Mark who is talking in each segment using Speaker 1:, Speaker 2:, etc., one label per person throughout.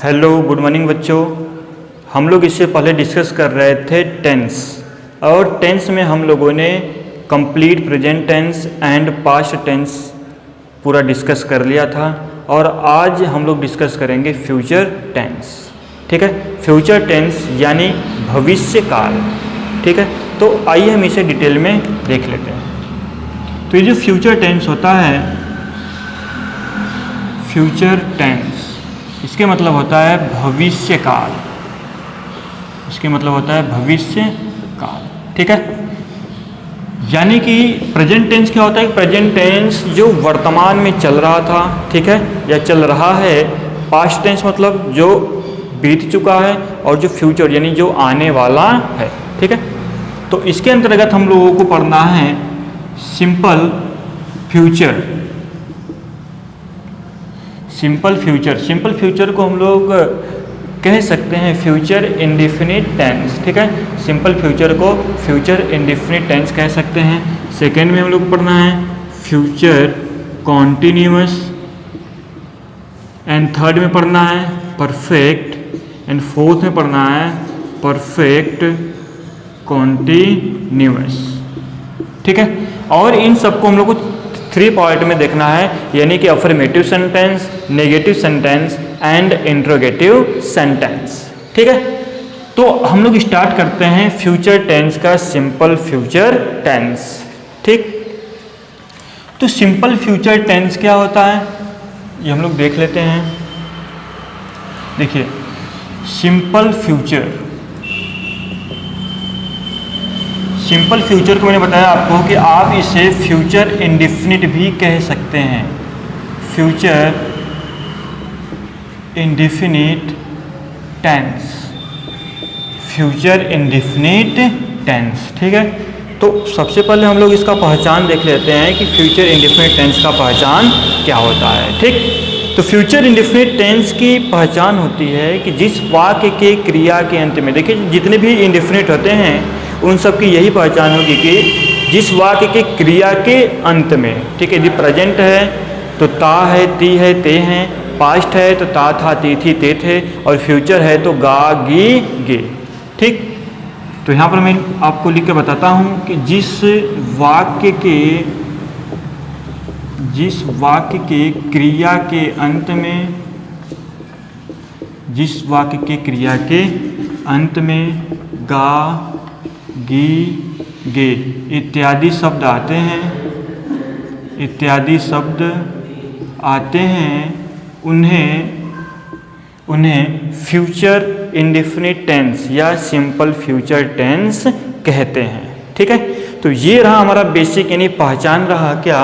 Speaker 1: Hello good morning बच्चों। हम लोग इससे पहले डिस्कस कर रहे थे टेंस, और टेंस में हम लोगों ने complete present tense and past tense पूरा डिस्कस कर लिया था। और आज हम लोग डिस्कस करेंगे फ्यूचर टेंस। ठीक है, फ्यूचर टेंस यानी भविष्य काल। ठीक है, तो आइए हम इसे डिटेल में देख लेते हैं। तो ये जो फ्यूचर टेंस होता है, फ्यूचर टेंस इसके मतलब होता है भविष्य काल। इसके मतलब होता है भविष्य काल। ठीक है, यानी कि प्रेजेंट टेंस क्या होता है? प्रेजेंट टेंस जो वर्तमान में चल रहा था, ठीक है, या चल रहा है। पास्ट टेंस मतलब जो बीत चुका है, और जो फ्यूचर यानी जो आने वाला है। ठीक है, तो इसके अंतर्गत हम लोगों को पढ़ना है simple future. Simple future, simple future को हम लोग कह सकते हैं फ्यूचर इंडेफिनिट टेंस। ठीक है, सिंपल फ्यूचर को फ्यूचर इंडेफिनिट टेंस कह सकते हैं। सेकेंड में हम लोग पढ़ना है फ्यूचर कॉन्टिन्यूअस, एंड थर्ड में पढ़ना है परफेक्ट, एंड फोर्थ में पढ़ना है परफेक्ट कॉन्टिन्यूअस। ठीक है, और इन सबको हम लोग को 3 पार्ट में देखना है, यानी कि affirmative sentence, negative sentence and interrogative sentence. ठीक है, तो हम लोग स्टार्ट करते हैं फ्यूचर टेंस का सिंपल फ्यूचर टेंस। ठीक, तो सिंपल फ्यूचर टेंस क्या होता है ये हम लोग देख लेते हैं। देखिए, सिंपल फ्यूचर, सिंपल फ्यूचर को मैंने बताया आपको कि आप इसे फ्यूचर इंडेफिनिट भी कह सकते हैं। Future indefinite tense, future indefinite tense. ठीक है, तो सबसे पहले हम लोग इसका पहचान देख लेते हैं कि फ्यूचर इंडेफिनिट टेंस का पहचान क्या होता है। ठीक, तो फ्यूचर इंडेफिनिट टेंस की पहचान होती है कि जिस वाक्य के क्रिया के अंत में, देखिए जितने भी इंडेफिनिट होते हैं उन सब की यही पहचान होगी कि जिस वाक्य के क्रिया के अंत में, ठीक है, यदि प्रेजेंट है तो ता है, ती है, ते हैं, पास्ट है तो ता था, ती थी, ते थे, और फ्यूचर है तो गा, गी, गे। ठीक, तो यहाँ पर मैं आपको लिख के बताता हूँ कि जिस वाक्य के क्रिया के अंत में, जिस वाक्य के क्रिया के अंत में गा, गी, गे इत्यादि शब्द आते हैं, इत्यादि शब्द आते हैं, उन्हें फ्यूचर इंडेफिनिट टेंस या सिंपल फ्यूचर टेंस कहते हैं। ठीक है, तो ये रहा हमारा बेसिक, यानी पहचान रहा क्या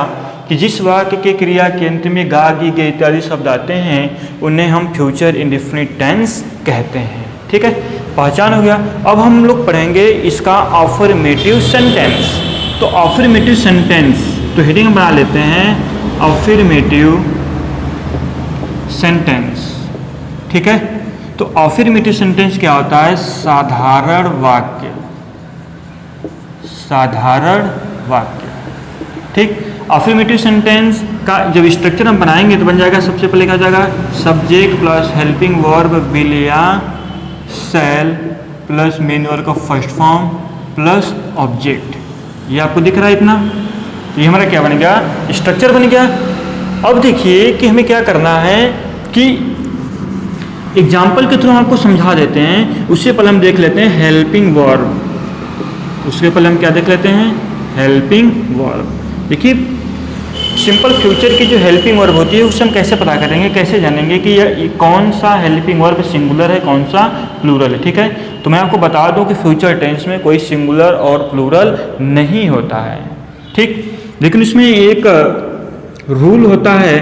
Speaker 1: कि जिस वाक्य के क्रिया के अंत में गा, गी, गे इत्यादि शब्द आते हैं उन्हें हम फ्यूचर इंडेफिनिट टेंस कहते हैं। ठीक है, पहचान हो गया। अब हम लोग पढ़ेंगे इसका अफर्मेटिव सेंटेंस। तो अफर्मेटिव सेंटेंस, तो हेडिंग बना लेते हैं अफर्मेटिव सेंटेंस। ठीक है, तो अफर्मेटिव सेंटेंस क्या होता है? साधारण वाक्य, साधारण वाक्य। ठीक, अफर्मेटिव सेंटेंस का जब स्ट्रक्चर हम बनाएंगे तो बन जाएगा, सबसे पहले क्या हो जाएगा, subject plus helping verb will या सेल प्लस मेन वर्ब का फर्स्ट फॉर्म प्लस ऑब्जेक्ट। ये आपको दिख रहा है इतना? तो ये हमारा क्या बन गया? स्ट्रक्चर बन गया। अब देखिए कि हमें क्या करना है कि एग्जाम्पल के थ्रू हम आपको समझा देते हैं। उससे पहले हम देख लेते हैं हेल्पिंग वर्ब। उसके पहले हम क्या देख लेते हैं? Helping verb. देखिए, सिंपल फ्यूचर की जो हेल्पिंग वर्ब होती है उससे हम कैसे पता करेंगे, कैसे जानेंगे कि यह कौन सा हेल्पिंग वर्ब सिंगुलर है, कौन सा प्लूरल है। ठीक है, तो मैं आपको बता दूं कि फ्यूचर टेंस में कोई सिंगुलर और प्लूरल नहीं होता है। ठीक, लेकिन इसमें एक रूल होता है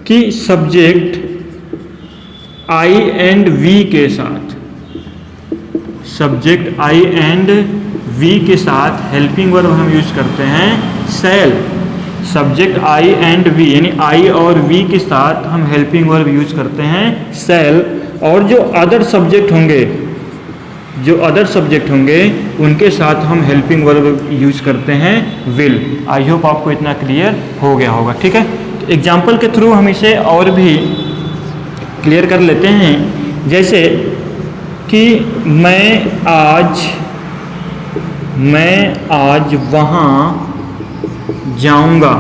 Speaker 1: कि सब्जेक्ट आई एंड वी के साथ, सब्जेक्ट आई एंड वी के साथ हेल्पिंग वर्ब हम यूज करते हैं shall. Subject I and we यानी आई और वी के साथ हम हेल्पिंग वर्ब यूज करते हैं सेल। और जो अदर सब्जेक्ट होंगे, जो अदर सब्जेक्ट होंगे उनके साथ हम हेल्पिंग वर्ब यूज करते हैं विल। आई होप आपको इतना क्लियर हो गया होगा। ठीक है, तो एग्जाम्पल के थ्रू हम इसे और भी क्लियर कर लेते हैं जैसे कि मैं आज वहाँ जाऊँगा,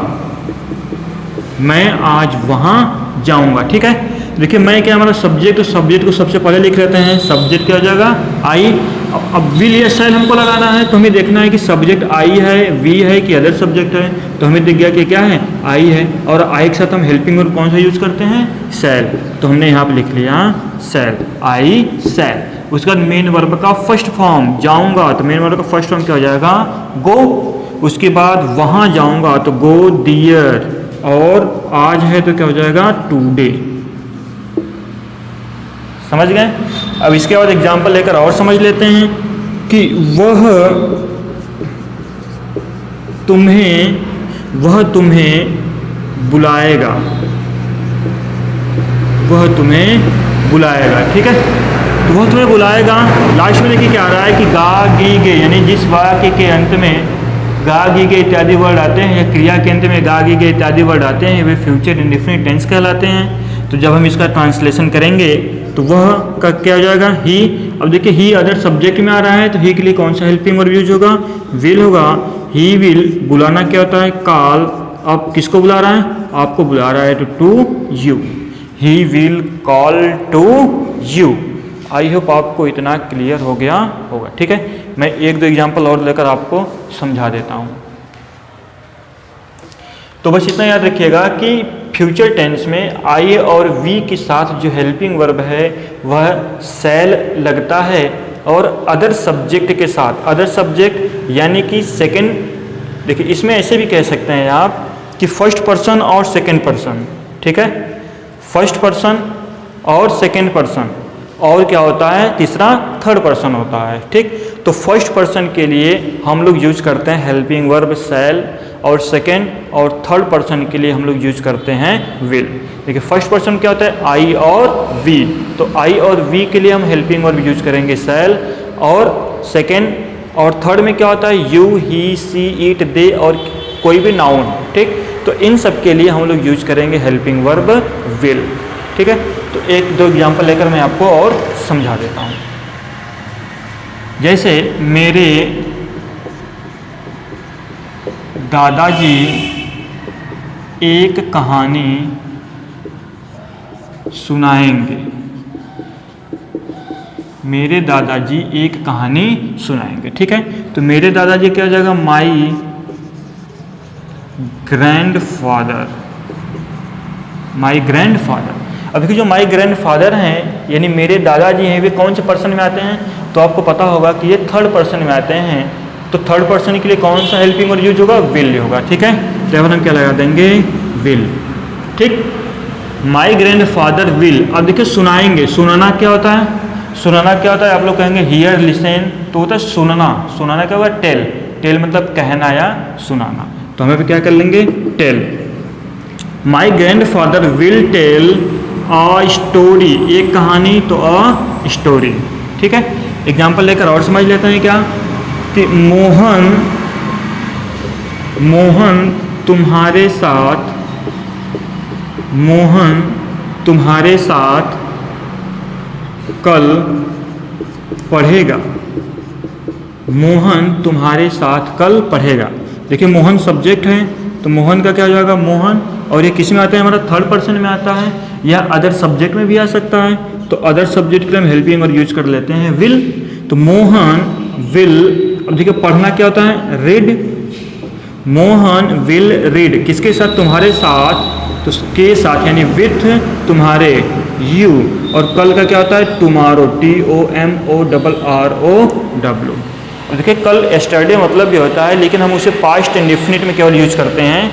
Speaker 1: मैं आज वहाँ जाऊँगा। ठीक है, देखिए मैं क्या हमारा सब्जेक्ट, तो सब्जेक्ट को सबसे पहले लिख लेते हैं। सब्जेक्ट क्या हो जाएगा आई। अब विल या शैल हमको लगाना है, तो हमें देखना है कि सब्जेक्ट आई है, वी है कि अदर सब्जेक्ट है। तो हमें दिख गया कि क्या है, आई है। और आई के साथ हम हेल्पिंग वर्ब कौन सा यूज करते हैं, शैल। तो हमने यहाँ पे लिख लिया शैल, आई शैल। उसके बाद मेन वर्ब का फर्स्ट फॉर्म जाऊँगा, तो मेन वर्ब का फर्स्ट फॉर्म क्या हो जाएगा, गो। उसके बाद वहाँ जाऊँगा तो गो दियर, और आज है तो क्या हो जाएगा, टुडे। समझ गए। अब इसके बाद एग्जाम्पल लेकर और समझ लेते हैं कि वह तुम्हें बुलाएगा, वह तुम्हें बुलाएगा। ठीक है, तो वह तुम्हें बुलाएगा। लास्ट में देखिए क्या आ रहा है कि गा गी गे, यानी जिस वाक्य के अंत में गा गी गे इत्यादि वर्ड आते हैं, या क्रिया के अंत में गा गी गे इत्यादि वर्ड आते हैं, वे फ्यूचर इंडेफिनिट टेंस कहलाते हैं। तो जब हम इसका ट्रांसलेशन करेंगे तो वह का क्या हो जाएगा, ही। अब देखिए ही अदर सब्जेक्ट में आ रहा है, तो ही के लिए कौन सा हेल्पिंग वर्ब यूज होगा, विल होगा। ही विल, बुलाना क्या होता है, कॉल। अब किसको बुला रहा है, आपको बुला रहा है, तो to you, he will call to you. I hope आपको इतना क्लियर हो गया होगा। ठीक है, मैं एक दो एग्जाम्पल और लेकर आपको समझा देता हूँ। तो बस इतना याद रखिएगा कि फ्यूचर टेंस में आई और वी के साथ जो हेल्पिंग वर्ब है वह शैल लगता है, और अदर सब्जेक्ट के साथ, अदर सब्जेक्ट यानी कि सेकंड, देखिए इसमें ऐसे भी कह सकते हैं आप कि फर्स्ट पर्सन और सेकंड पर्सन। ठीक है, फर्स्ट पर्सन और सेकंड पर्सन, और क्या होता है, तीसरा थर्ड पर्सन होता है। ठीक, तो फर्स्ट पर्सन के लिए हम लोग यूज करते हैं हेल्पिंग वर्ब शैल, और सेकंड और थर्ड पर्सन के लिए हम लोग यूज करते हैं विल। देखिए फर्स्ट पर्सन क्या होता है, आई और वी, तो आई और वी के लिए हम हेल्पिंग वर्ब यूज करेंगे शैल, और सेकंड और थर्ड में क्या होता है, यू, ही, सी, इट, दे, और कोई भी नाउन। ठीक, तो इन सब के लिए हम लोग यूज करेंगे हेल्पिंग वर्ब विल। ठीक है, तो एक दो एग्जाम्पल लेकर मैं आपको और समझा देता हूँ। जैसे मेरे दादाजी एक कहानी सुनाएंगे, मेरे दादाजी एक कहानी सुनाएंगे। ठीक है, तो मेरे दादाजी क्या हो जाएगा, माई ग्रैंडफादर, माई ग्रैंडफादर। अब देखिए जो माई ग्रैंडफादर हैं यानी मेरे दादाजी हैं, वे कौन से पर्सन में आते हैं, तो आपको पता होगा कि ये थर्ड पर्सन में आते हैं। तो थर्ड पर्सन के लिए कौन सा हेल्पिंग वर्ब यूज होगा, विल होगा। ठीक है, तो हम क्या लगा देंगे, विल। ठीक, माई ग्रैंडफादर विल। अब देखिए सुनाएंगे, सुनाना क्या होता है, सुनाना क्या होता है, आप लोग कहेंगे हियर लिसन, तो होता है सुनना। सुनाना क्या होगा, टेल। टेल मतलब कहना या सुनाना, तो हमें भी क्या कर लेंगे, tell. My grandfather will tell a story, एक कहानी तो अ स्टोरी। ठीक है, एग्जाम्पल लेकर और समझ लेते हैं क्या, कि मोहन तुम्हारे साथ कल पढ़ेगा, मोहन तुम्हारे साथ कल पढ़ेगा। देखिए मोहन सब्जेक्ट है, तो मोहन का क्या हो जाएगा, मोहन। और ये किस में आता है, हमारा थर्ड पर्सन में आता है, या अदर सब्जेक्ट में भी आ सकता है। तो अदर सब्जेक्ट के लिए हम हेल्पिंग वर्ब यूज कर लेते हैं विल। तो मोहन विल, अब देखिए पढ़ना क्या होता है, रीड। मोहन विल रीड, किसके साथ, तुम्हारे साथ, तो के साथ यानी विथ तुम्हारे, यू। और कल का क्या होता है, टुमारो, TOMORROW। देखिए कल एस्टरडे मतलब भी होता है, लेकिन हम उसे पास्ट इंडेफिनिट में केवल यूज करते हैं।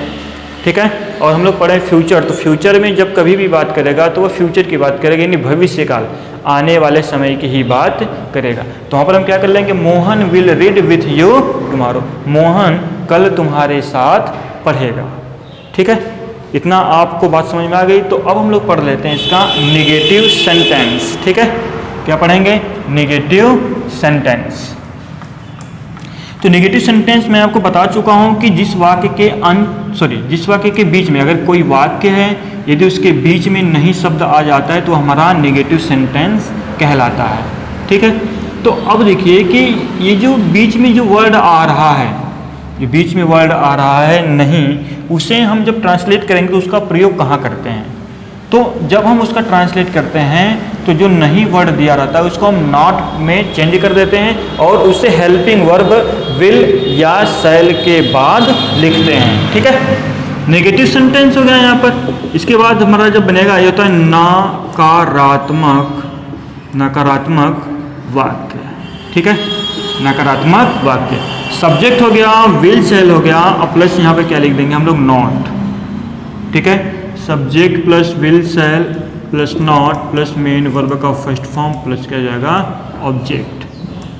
Speaker 1: ठीक है, और हम लोग पढ़े फ्यूचर, तो फ्यूचर में जब कभी भी बात करेगा तो वह फ्यूचर की बात करेगा, यानी भविष्य काल, आने वाले समय की ही बात करेगा। तो वहाँ पर हम क्या कर लेंगे, Mohan will read with you tomorrow, Mohan कल तुम्हारे साथ पढ़ेगा। ठीक है, इतना आपको बात समझ में आ गई। तो अब हम लोग पढ़ लेते हैं इसका नेगेटिव सेंटेंस। ठीक है, क्या पढ़ेंगे, नेगेटिव सेंटेंस। तो नेगेटिव सेंटेंस मैं आपको बता चुका हूं कि जिस वाक्य के बीच में अगर कोई वाक्य है यदि उसके बीच में नहीं शब्द आ जाता है तो हमारा नेगेटिव सेंटेंस कहलाता है। ठीक है, तो अब देखिए कि ये जो बीच में जो वर्ड आ रहा है, जो बीच में वर्ड आ रहा है नहीं, उसे हम जब ट्रांसलेट करेंगे तो उसका प्रयोग कहाँ करते हैं? तो जब हम उसका ट्रांसलेट करते हैं तो जो नहीं वर्ड दिया रहता है उसको हम नॉट में चेंज कर देते हैं और उसे हेल्पिंग वर्ब विल या शैल के बाद लिखते हैं। ठीक है, नेगेटिव सेंटेंस हो गया यहाँ पर। इसके बाद हमारा जब बनेगा ये होता है नकारात्मक वाक्य। ठीक है, नकारात्मक वाक्य। सब्जेक्ट हो गया, विल शैल हो गया, और प्लस यहाँ पे क्या लिख देंगे हम लोग? नॉट। ठीक है, subject plus will shell plus not plus main verb का फर्स्ट फॉर्म प्लस क्या जाएगा? ऑब्जेक्ट।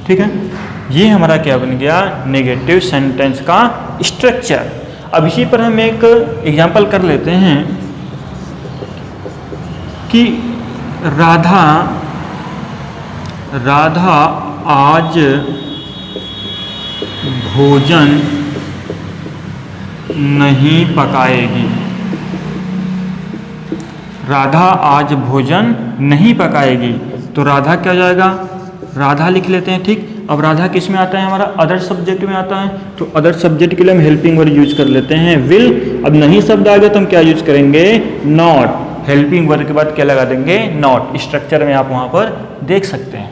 Speaker 1: ठीक है, ये हमारा क्या बन गया? नेगेटिव सेंटेंस का स्ट्रक्चर। अब इसी पर हम एक एग्जाम्पल कर लेते हैं कि राधा आज भोजन नहीं पकाएगी। राधा आज भोजन नहीं पकाएगी, तो राधा क्या हो जाएगा? राधा लिख लेते हैं। ठीक, अब राधा किस में आता है? हमारा अदर सब्जेक्ट में आता है, तो अदर सब्जेक्ट के लिए हम हेल्पिंग वर्ड यूज कर लेते हैं विल। अब नहीं शब्द आ गया तो हम क्या यूज करेंगे? नॉट। हेल्पिंग वर्ड के बाद क्या लगा देंगे? नॉट। स्ट्रक्चर में आप वहां पर देख सकते हैं।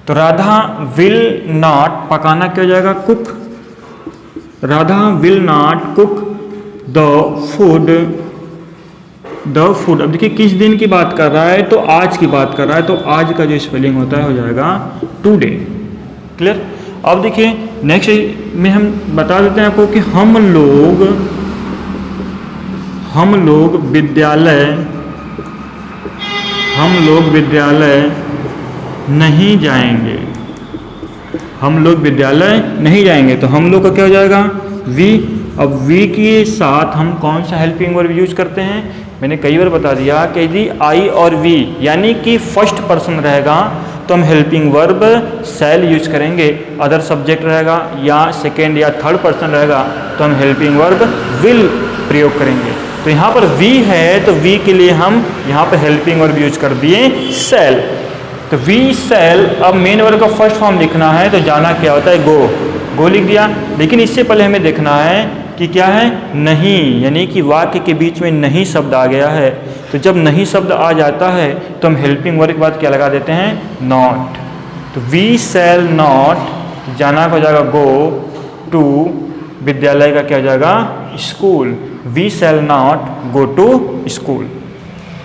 Speaker 1: तो राधा विल नॉट, पकाना क्या हो जाएगा? Cook. Radha will not cook the food. अब देखिए किस दिन की बात कर रहा है? तो आज की बात कर रहा है, तो आज का जो स्पेलिंग होता है हो जाएगा टुडे। क्लियर? अब देखिए नेक्स्ट में हम बता देते हैं आपको कि हम लोग विद्यालय नहीं जाएंगे। हम लोग विद्यालय नहीं जाएंगे, तो हम लोग का क्या हो जाएगा? वी। अब वी के साथ हम कौन सा हेल्पिंग वर्ब यूज करते हैं? मैंने कई बार बता दिया कि यदि आई और वी यानी कि फर्स्ट पर्सन रहेगा तो हम हेल्पिंग वर्ब शैल यूज करेंगे। अदर सब्जेक्ट रहेगा या सेकेंड या थर्ड पर्सन रहेगा तो हम हेल्पिंग वर्ब विल प्रयोग करेंगे। तो यहाँ पर वी है तो वी के लिए हम यहाँ पर हेल्पिंग वर्ब यूज कर दिए शैल। तो वी शैल। अब मेन वर्ब का फर्स्ट फॉर्म लिखना है तो जाना क्या होता है? गो लिख दिया। लेकिन इससे पहले हमें देखना है कि क्या है? नहीं, यानी कि वाक्य के बीच में नहीं शब्द आ गया है। तो जब नहीं शब्द आ जाता है तो हम हेल्पिंग वर्ब के बाद क्या लगा देते हैं? नॉट। तो वी शैल नॉट, जाना हो जाएगा गो टू, विद्यालय का क्या हो जाएगा? School. We shall not go to school.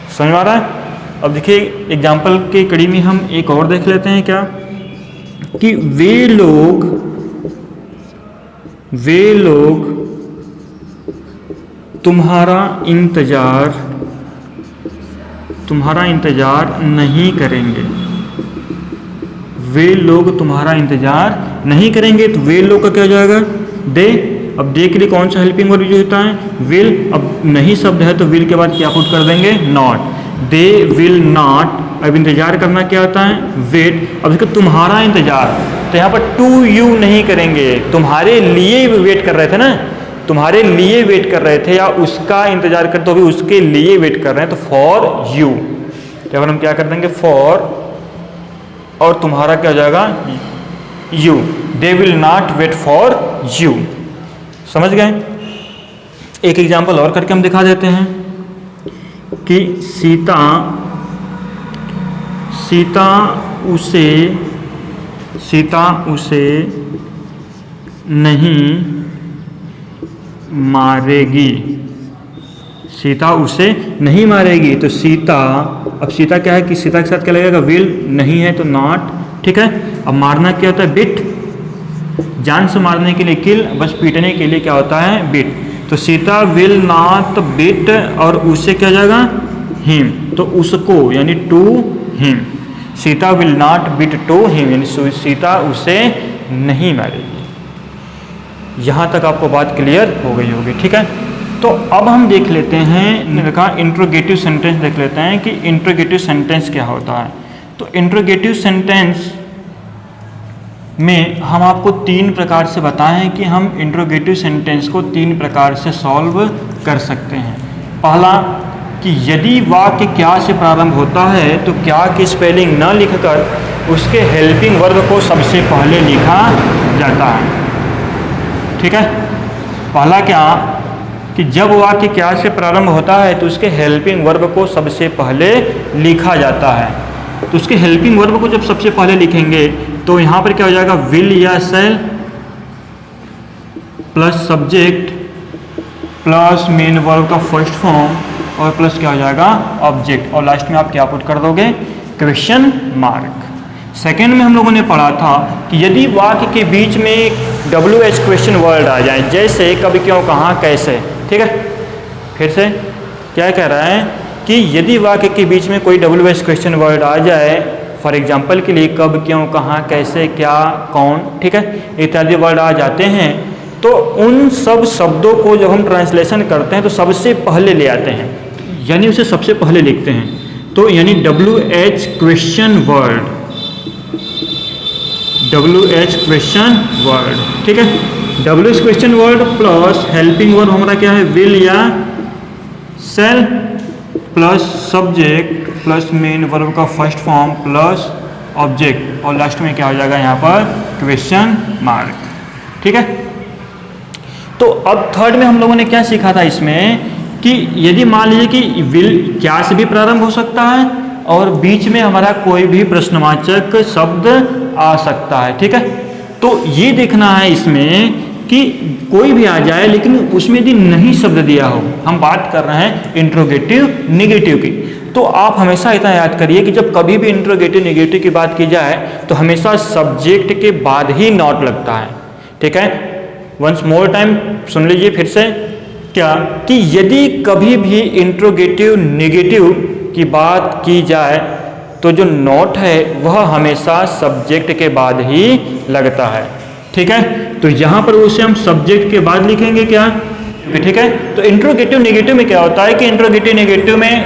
Speaker 1: समझ में आ रहा है? अब देखिए एग्जाम्पल के कड़ी में हम एक और देख लेते हैं क्या कि वे लोग तुम्हारा इंतजार नहीं करेंगे। वे लोग तुम्हारा इंतजार नहीं करेंगे, तो वे लोग का क्या हो जाएगा? दे। अब दे के लिए कौन सा हेल्पिंग वर्ब यूज होता है? विल। अब नहीं शब्द है तो विल के बाद क्या पुट कर देंगे? नॉट। They will not. अब इंतजार करना क्या होता है? वेट। अब देखो तुम्हारा इंतजार, तो यहाँ पर टू यू नहीं करेंगे, तुम्हारे लिए वेट कर रहे थे ना, तुम्हारे लिए वेट कर रहे थे या उसका इंतजार कर, तो अभी उसके लिए वेट कर रहे हैं, तो फॉर यू। तो अगर हम क्या कर देंगे? फॉर, और तुम्हारा क्या हो जाएगा? You. They will not wait for you. समझ गए? एक एग्जाम्पल और करके हम दिखा देते हैं कि सीता उसे नहीं मारेगी। सीता उसे नहीं मारेगी, तो सीता, अब सीता क्या है कि सीता के साथ क्या लगेगा? विल। नहीं है तो नॉट। ठीक है, अब मारना क्या होता है? बिट। जान से मारने के लिए किल, बस पीटने के लिए क्या होता है? बिट। तो सीता विल नॉट बिट, और उससे क्या जाएगा? हिम। तो उसको यानी to him. Sita will not beat to him, यानी सीता उसे नहीं मारेगी। यहाँ तक आपको बात क्लियर हो गई होगी। ठीक है, तो अब हम देख लेते हैं, कहा इंट्रोगेटिव सेंटेंस देख लेते हैं कि इंट्रोगेटिव सेंटेंस क्या होता है। तो इंट्रोगेटिव सेंटेंस में हम आपको 3 प्रकार से बताएं कि हम इंट्रोगेटिव सेंटेंस को 3 प्रकार से सॉल्व कर सकते हैं। पहला कि यदि वाक्य क्या से प्रारंभ होता है तो क्या की स्पेलिंग न लिखकर उसके हेल्पिंग वर्ब को सबसे पहले लिखा जाता है। ठीक है, पहला क्या कि जब वाक्य क्या से प्रारंभ होता है तो उसके हेल्पिंग वर्ब को सबसे पहले लिखा जाता है। तो उसके हेल्पिंग वर्ब को जब सबसे पहले लिखेंगे तो यहाँ पर क्या हो जाएगा, विल या शैल plus subject plus main verb का फर्स्ट फॉर्म और प्लस क्या हो जाएगा, ऑब्जेक्ट, और लास्ट में आप क्या पुट कर दोगे, क्वेश्चन मार्क। सेकेंड में हम लोगों ने पढ़ा था कि यदि वाक्य के बीच में WH क्वेश्चन वर्ड आ जाए, जैसे कब, क्यों, कहाँ, कैसे। ठीक है, फिर से क्या कह रहा है कि यदि वाक्य के बीच में कोई WH क्वेश्चन वर्ड आ जाए, फॉर एग्जांपल के लिए कब, क्यों, कहाँ, कैसे, क्या, कौन, ठीक है, इत्यादि वर्ड आ जाते हैं, तो उन सब शब्दों को जब हम ट्रांसलेशन करते हैं तो सबसे पहले ले आते हैं, यानी उसे सबसे पहले लिखते हैं। तो यानी WH question word, WH question word, ठीक है, WH question word plus helping verb हमारा क्या है, विल या शैल plus subject plus main verb का फर्स्ट फॉर्म प्लस ऑब्जेक्ट, और लास्ट में क्या हो जाएगा यहाँ पर, क्वेश्चन मार्क। ठीक है, तो अब थर्ड में हम लोगों ने क्या सीखा था इसमें कि यदि मान लीजिए कि विल क्या से भी प्रारंभ हो सकता है और बीच में हमारा कोई भी प्रश्नवाचक शब्द आ सकता है। ठीक है, तो ये देखना है इसमें कि कोई भी आ जाए लेकिन उसमें यदि नहीं शब्द दिया हो। हम बात कर रहे हैं इंट्रोगेटिव नेगेटिव की, तो आप हमेशा इतना याद करिए कि जब कभी भी इंट्रोगेटिव नेगेटिव की बात की जाए तो हमेशा सब्जेक्ट के बाद ही नॉट लगता है। ठीक है, वंस मोर टाइम सुन लीजिए फिर से, क्या कि यदि कभी भी इंट्रोगेटिव नेगेटिव की बात की जाए तो जो नॉट है वह हमेशा सब्जेक्ट के बाद ही लगता है। ठीक है, तो यहाँ पर उसे हम सब्जेक्ट के बाद लिखेंगे क्या, ठीक है। तो इंट्रोगेटिव नेगेटिव में क्या होता है कि इंट्रोगेटिव नेगेटिव में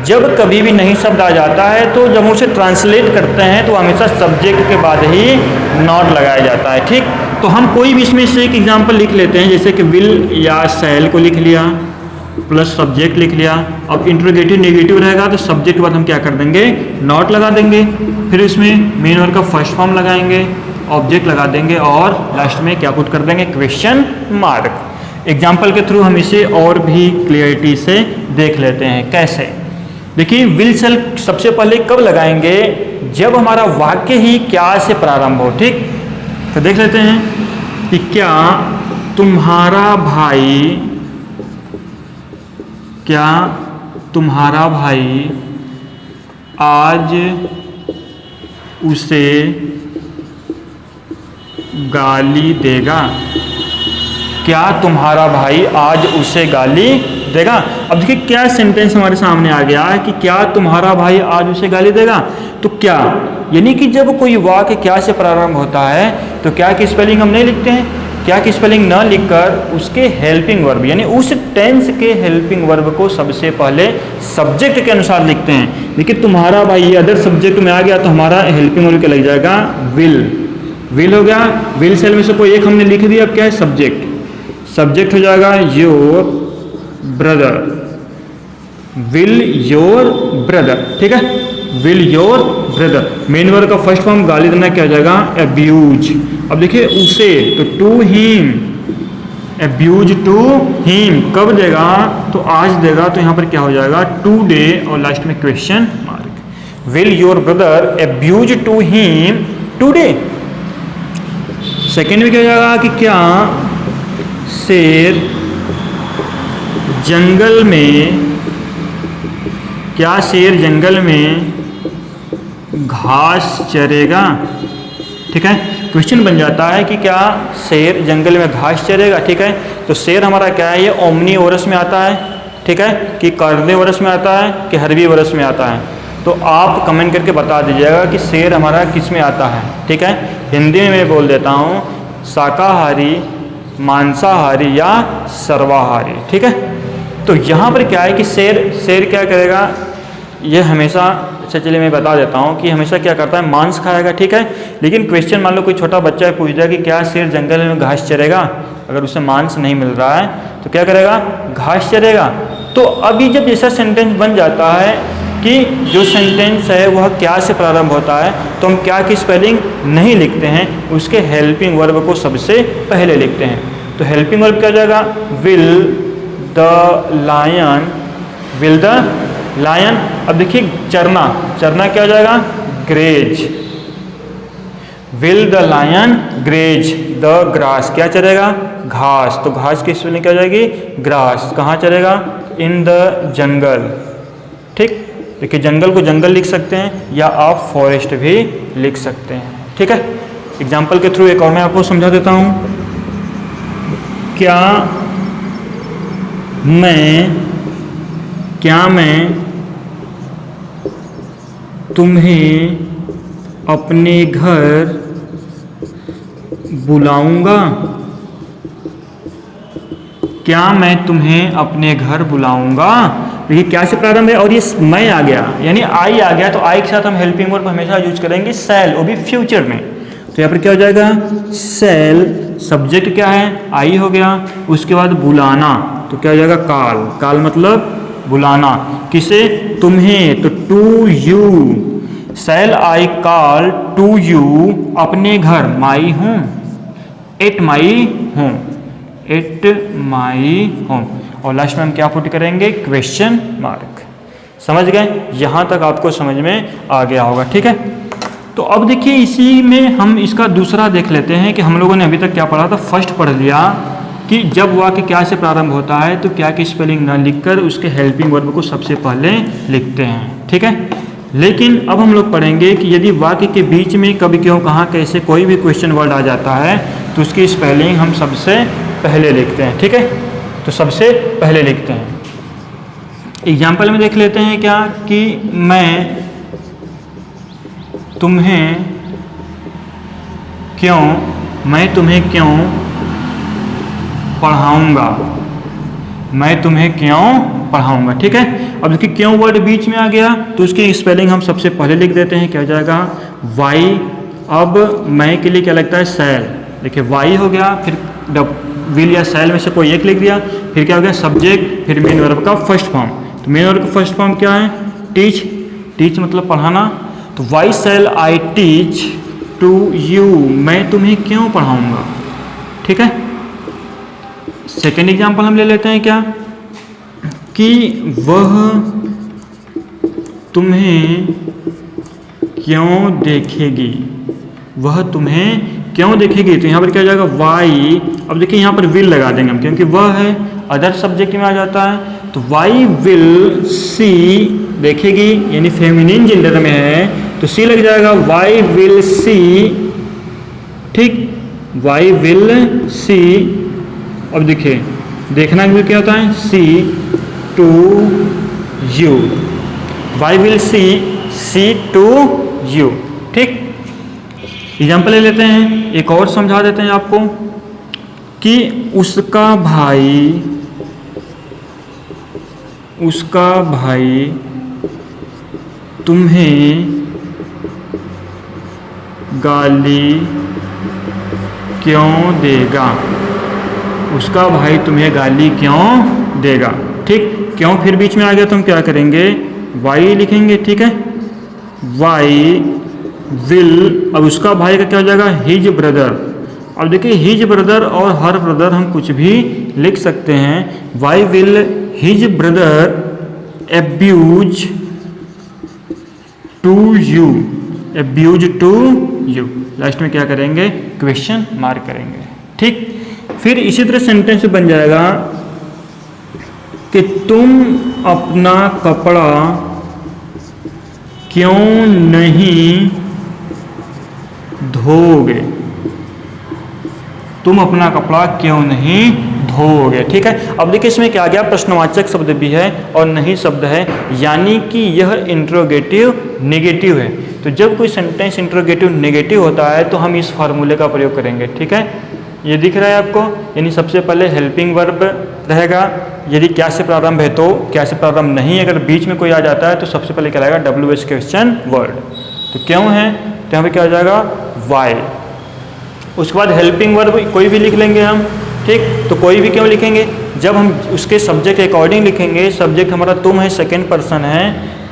Speaker 1: जब कभी भी नहीं शब्द आ जाता है तो जब उसे ट्रांसलेट करते हैं तो हमेशा सब्जेक्ट के बाद ही नॉट लगाया जाता है। ठीक, तो हम कोई भी इसमें से एक एग्जाम्पल लिख लेते हैं, जैसे कि विल या शैल को लिख लिया प्लस सब्जेक्ट लिख लिया। अब इंट्रोगेटिव नेगेटिव रहेगा तो सब्जेक्ट के बाद हम क्या कर देंगे, नॉट लगा देंगे, फिर इसमें मेन वर्ब का फर्स्ट फॉर्म लगाएंगे, ऑब्जेक्ट लगा देंगे और लास्ट में क्या पुट कर देंगे, क्वेश्चन मार्क। एग्जाम्पल के थ्रू हम इसे और भी क्लियरिटी से देख लेते हैं। कैसे, देखिए विल शैल सबसे पहले कब लगाएंगे, जब हमारा वाक्य ही क्या से प्रारंभ हो। ठीक, तो देख लेते हैं कि क्या तुम्हारा भाई, क्या तुम्हारा भाई आज उसे गाली देगा, क्या तुम्हारा भाई आज उसे गाली देगा। अब देखिए क्या सेंटेंस हमारे सामने आ गया है कि क्या तुम्हारा भाई आज उसे गाली देगा। तो क्या यानी कि जब कोई वाक्य क्या से प्रारंभ होता है तो क्या की स्पेलिंग हम नहीं लिखते हैं, क्या की स्पेलिंग न लिखकर उसके हेल्पिंग वर्ब यानी उस टेंस के हेल्पिंग वर्ब को सबसे पहले सब्जेक्ट के अनुसार लिखते हैं। देखिए तुम्हारा भाई ये अदर सब्जेक्ट में आ गया तो हमारा हेल्पिंग वर्ब क्या लग जाएगा, विल। विल हो गया, विल शैल में से कोई एक हमने लिख दिया, अब क्या है, सब्जेक्ट। सब्जेक्ट हो जाएगा your brother, will your brother. ठीक है, will your brother. Main verb का फर्स्ट फॉर्म गाली देना क्या हो जाएगा, अब्यूज। अब देखिए उसे तो to him, abuse to him कब देगा, तो आज देगा, तो यहाँ पर क्या हो जाएगा, टुडे और लास्ट में question mark. Will your brother abuse to him today. Second में क्या हो जाएगा कि क्या शेर जंगल में, क्या शेर जंगल में घास चरेगा। ठीक है, क्वेश्चन बन जाता है कि क्या शेर जंगल में घास चरेगा। ठीक है, तो शेर हमारा क्या है, ये ओमनी वरस में आता है। ठीक है, कि कर्दे वरस में आता है कि हरवी वरस में आता है, तो आप कमेंट करके बता दीजिएगा कि शेर हमारा किस में आता है। ठीक है, हिंदी में मैं बोल देता हूँ, शाकाहारी, मांसाहारी या सर्वाहारी। ठीक है, तो यहाँ पर क्या है कि शेर क्या करेगा, ये हमेशा, अच्छा चलिए मैं बता देता हूँ कि हमेशा क्या करता है, मांस खाएगा। ठीक है, लेकिन क्वेश्चन मान लो कोई छोटा बच्चा पूछ दिया कि क्या शेर जंगल में घास चरेगा, अगर उसे मांस नहीं मिल रहा है तो क्या करेगा, घास चरेगा। तो अभी जब ऐसा सेंटेंस बन जाता है कि जो सेंटेंस है वह क्या से प्रारंभ होता है, तो हम क्या की स्पेलिंग नहीं लिखते हैं, उसके हेल्पिंग वर्ब को सबसे पहले लिखते हैं। तो हेल्पिंग वर्ब क्या हो जाएगा, will the lion, will the lion. अब देखिए चरना, चरना क्या हो जाएगा, graze, will the lion graze the grass, क्या चलेगा, घास। तो घास की स्पेलिंग क्या हो जाएगी, ग्रास। कहाँ चलेगा, इन द जंगल। ठीक, देखिए जंगल को जंगल लिख सकते हैं या आप फॉरेस्ट भी लिख सकते हैं। ठीक है, एग्जाम्पल के थ्रू एक और मैं आपको समझा देता हूँ। क्या मैं तुम्हें अपने घर बुलाऊंगा, क्या मैं तुम्हें अपने घर बुलाऊंगा। देखिए क्या से प्रारंभ है और ये मैं आ गया यानी आई आ गया, तो आई के साथ हम हेल्पिंग वर्ब हमेशा यूज करेंगे शैल, वो भी फ्यूचर में। तो यहाँ पर क्या हो जाएगा, शैल, सब्जेक्ट क्या है, आई हो गया, उसके बाद बुलाना, तो क्या हो जाएगा, काल। काल मतलब बुलाना, किसे, तुम्हें, तो to you. Shall I call to you, अपने घर, my home, at my home, at my home. और लास्ट में हम क्या पुट करेंगे, क्वेश्चन मार्क। समझ गए, यहाँ तक आपको समझ में आ गया होगा। ठीक है, तो अब देखिए इसी में हम इसका दूसरा देख लेते हैं कि हम लोगों ने अभी तक क्या पढ़ा था। फर्स्ट पढ़ लिया कि जब वाक्य क्या से प्रारंभ होता है तो क्या की स्पेलिंग ना लिखकर उसके हेल्पिंग वर्ब को सबसे पहले लिखते हैं। ठीक है, लेकिन अब हम लोग पढ़ेंगे कि यदि वाक्य के बीच में कभी क्यों कहाँ कैसे कोई भी क्वेश्चन वर्ड आ जाता है तो उसकी स्पेलिंग हम सबसे पहले लिखते हैं। ठीक है, तो सबसे पहले लिखते हैं। एग्जाम्पल में देख लेते हैं क्या, कि मैं तुम्हें क्यों पढ़ाऊंगा, मैं तुम्हें क्यों पढ़ाऊंगा। ठीक है, अब देखिए क्यों वर्ड बीच में आ गया तो उसकी स्पेलिंग हम सबसे पहले लिख देते हैं, क्या हो जाएगा, वाई। अब मैं के लिए क्या लगता है, सैल। देखिए वाई हो गया, फिर विल या सैल में से कोई एक लिख दिया, फिर क्या हो गया, सब्जेक्ट, फिर मेन वर्ब का फर्स्ट फॉर्म। तो मेन वर्ब का फर्स्ट फॉर्म क्या है, टीच। टीच मतलब पढ़ाना, तो why shall I teach to you, मैं तुम्हें क्यों पढ़ाऊंगा। ठीक है, सेकेंड एग्जाम्पल हम ले लेते हैं क्या, कि वह तुम्हें क्यों देखेगी, वह तुम्हें क्यों देखेगी। तो यहाँ पर क्या हो जाएगा, वाई। अब देखिए यहाँ पर विल लगा देंगे हम, क्योंकि वह है, अदर सब्जेक्ट में आ जाता है। तो वाई विल सी, देखेगी यानी फेमिनिन जेंडर में है तो सी लग जाएगा, वाई विल सी। ठीक, वाई विल सी। अब देखिए देखना भी क्या होता है, see to you, why will see to you. ठीक, एग्जाम्पल ले लेते हैं, एक और समझा देते हैं आपको, कि उसका भाई तुम्हें गाली क्यों देगा, उसका भाई तुम्हें गाली क्यों देगा। ठीक, क्यों फिर बीच में आ गया तो हम क्या करेंगे, वाई लिखेंगे। ठीक है, वाई विल, अब उसका भाई का क्या हो जाएगा, हिज ब्रदर। अब देखिए हिज ब्रदर और हर ब्रदर हम कुछ भी लिख सकते हैं। Why will his brother abuse to you, abuse to you. Last में क्या करेंगे, क्वेश्चन मार्क करेंगे। ठीक, फिर इसी तरह सेंटेंस बन जाएगा कि तुम अपना कपड़ा क्यों नहीं धोगे, तुम अपना कपड़ा क्यों नहीं धोगे। ठीक है, अब देखिए इसमें क्या आ गया, प्रश्नवाचक शब्द भी है और नहीं शब्द है, यानी कि यह इंट्रोगेटिव नेगेटिव है। तो जब कोई सेंटेंस इंट्रोगेटिव नेगेटिव होता है तो हम इस फार्मूले का प्रयोग करेंगे। ठीक है, ये दिख रहा है आपको, यानी सबसे पहले हेल्पिंग वर्ब रहेगा, यदि क्या से प्रारंभ है तो क्या से प्रारंभ नहीं, अगर बीच में कोई आ जाता है तो सबसे पहले क्या रहेगा, WH क्वेश्चन वर्ड। तो क्यों है, तो यहाँ पे क्या हो जाएगा, वाई। उसके बाद हेल्पिंग वर्ब कोई भी लिख लेंगे हम। ठीक, तो कोई भी क्यों लिखेंगे, जब हम उसके सब्जेक्ट के अकॉर्डिंग लिखेंगे, सब्जेक्ट हमारा तुम है, सेकेंड पर्सन है,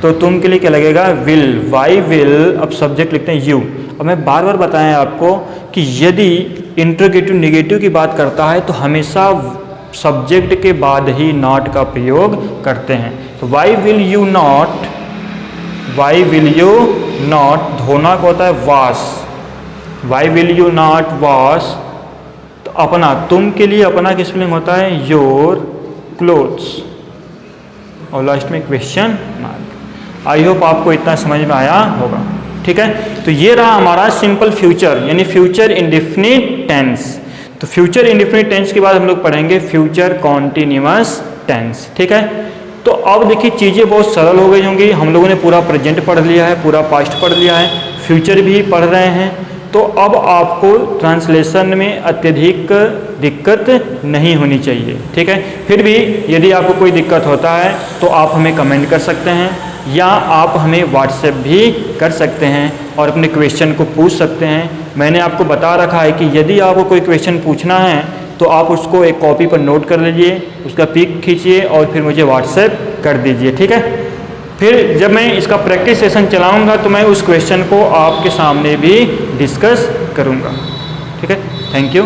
Speaker 1: तो तुम के लिए क्या लगेगा विल, वाई विल। अब सब्जेक्ट लिखते हैं यू। अब मैं बार बार बताया आपको कि यदि इंट्रोगेटिव निगेटिव की बात करता है तो हमेशा सब्जेक्ट के बाद ही नॉट का प्रयोग करते हैं। तो why will you not, why will you not, धोना को होता है wash, why will you not wash. तो अपना, तुम के लिए अपना की स्पेलिंग होता है योर क्लोथ्स, और लास्ट में क्वेश्चन मार्क। आई होप आपको इतना समझ में आया होगा। ठीक है, तो ये रहा हमारा सिंपल फ्यूचर यानी फ्यूचर इंडेफिनिट टेंस। तो फ्यूचर इंडेफिनिट टेंस के बाद हम लोग पढ़ेंगे फ्यूचर कॉन्टिन्यूअस टेंस। ठीक है, तो अब देखिए चीज़ें बहुत सरल हो गई होंगी। हम लोगों ने पूरा प्रेजेंट पढ़ लिया है, पूरा पास्ट पढ़ लिया है, फ्यूचर भी पढ़ रहे हैं। तो अब आपको ट्रांसलेशन में अत्यधिक दिक्कत नहीं होनी चाहिए। ठीक है, फिर भी यदि आपको कोई दिक्कत होता है तो आप हमें कमेंट कर सकते हैं या आप हमें व्हाट्सएप भी कर सकते हैं और अपने क्वेश्चन को पूछ सकते हैं। मैंने आपको बता रखा है कि यदि आपको कोई क्वेश्चन पूछना है तो आप उसको एक कॉपी पर नोट कर लीजिए, उसका पिक खींचिए और फिर मुझे व्हाट्सएप कर दीजिए। ठीक है, फिर जब मैं इसका प्रैक्टिस सेशन चलाऊंगा तो मैं उस क्वेश्चन को आपके सामने भी डिस्कस करूंगा। ठीक है, थैंक यू।